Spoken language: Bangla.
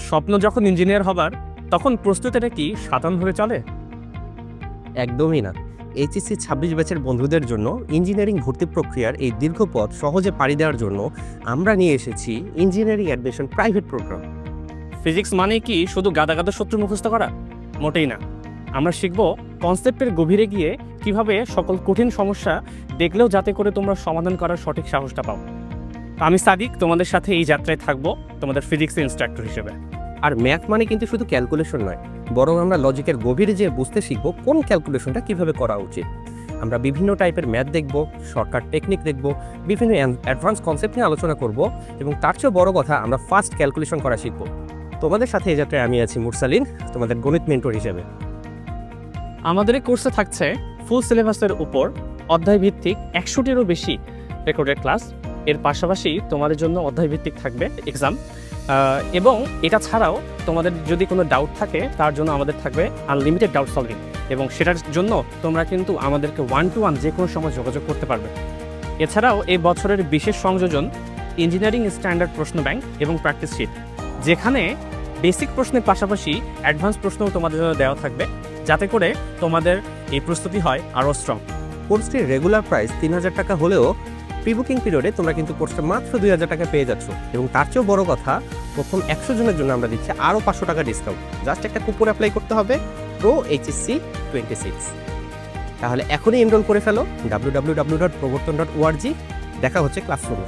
স্বপ্ন যখন ইঞ্জিনিয়ার হবার তখন প্রস্তুতিটা কি সাধারণ ধরে চলে? একদমই না। এইচএসসি ২৬ ব্যাচের বন্ধুদের জন্য ইঞ্জিনিয়ারিং ভর্তি প্রক্রিয়ার এই দীর্ঘ পথ সহজে পাড়ি দেওয়ার জন্য আমরা নিয়ে এসেছি engineering admission private programme. Physics মানে কি শুধু গাদা গাদা সূত্র মুখস্থ করা? মোটেই না। আমরা শিখব কনসেপ্টের গভীরে গিয়ে কিভাবে সকল কঠিন সমস্যা দেখলেও যাতে করে তোমরা সমাধান করার সঠিক সাহসটা পাও। আমি সাদিক তোমাদের সাথে এই যাত্রায় থাকবো তোমাদের ফিজিক্সের ইনস্ট্রাক্টর হিসেবে। আর ম্যাথ মানে কিন্তু শুধু ক্যালকুলেশন নয়, বরং আমরা লজিকের গভীরে যেয়ে বুঝতে শিখব কোন ক্যালকুলেশনটা কিভাবে করা উচিত। আমরা বিভিন্ন টাইপের ম্যাথ দেখব, শর্টকাট টেকনিক দেখব, বিভিন্ন অ্যাডভান্স কনসেপ্ট নিয়ে আলোচনা করব এবং তার চেয়েও বড় কথা আমরা ফাস্ট ক্যালকুলেশন করা শিখব। তোমাদের সাথে এই যাত্রায় আমি আছি মুরসালিন, তোমাদের গণিত মেন্টর হিসেবে। আমাদের এই কোর্সে থাকছে ফুল সিলেবাসের উপর অধ্যায়ভিত্তিক 100টিরও বেশি রেকর্ডেড ক্লাস। এর পাশাপাশি তোমাদের জন্য অধ্যায়ভিত্তিক থাকবে এক্সাম, এবং এটা ছাড়াও তোমাদের যদি কোনো ডাউট থাকে তার জন্য আমাদের থাকবে আনলিমিটেড ডাউট সলভিং, এবং সেটার জন্য তোমরা কিন্তু আমাদেরকে 1-to-1 যে কোনো সময় যোগাযোগ করতে পারবে। এছাড়াও এই বছরের বিশেষ সংযোজন ইঞ্জিনিয়ারিং স্ট্যান্ডার্ড প্রশ্ন ব্যাংক এবং প্র্যাকটিস শিট, যেখানে বেসিক প্রশ্নের পাশাপাশি অ্যাডভান্স প্রশ্নও তোমাদের জন্য দেওয়া থাকবে, যাতে করে তোমাদের এই প্রস্তুতি হয় আরও স্ট্রং। কোর্সটির রেগুলার প্রাইস ৩,০০০ টাকা হলেও প্রি বুকিং পিরিয়ডে তোমরা কিন্তু কোর্সটা মাত্র ২,০০০ টাকা পেয়ে যাচ্ছ, এবং তার চেয়েও বড় কথা প্রথম 100 জনের জন্য আমরা দিচ্ছি আরও 500 টাকা ডিসকাউন্ট। জাস্ট একটা কুপন অ্যাপ্লাই করতে হবে, প্রো এইচএসসি 26। তাহলে এখনই এনরোল করে ফেলো www.proborton.org। দেখা হচ্ছে ক্লাসরুমে।